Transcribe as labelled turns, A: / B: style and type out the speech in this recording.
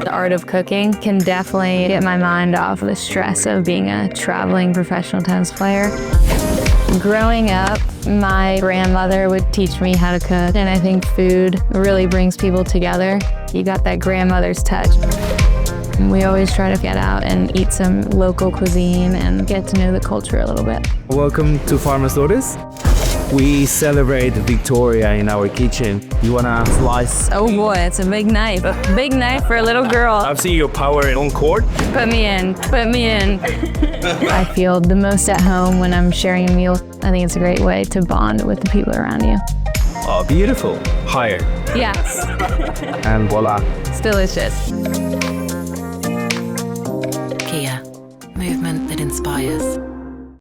A: The art of cooking can definitely get my mind off the stress of being a traveling professional tennis player. Growing up, my grandmother would teach me how to cook, and I think food really brings people together. You got that grandmother's touch. We always try to get out and eat some local cuisine and get to know the culture a little bit.
B: Welcome to Farmer's Daughters. We celebrate Victoria in our kitchen. You wanna slice?
A: Oh boy, it's a big knife. A big knife for a little girl.
B: I've seen your power on court.
A: Put me in, put me in. I feel the most at home when I'm sharing a meal. I think it's a great way to bond with the people around you.
B: Oh, beautiful. Higher.
A: Yes.
B: And voila.
A: It's delicious.
C: Kia, movement that inspires.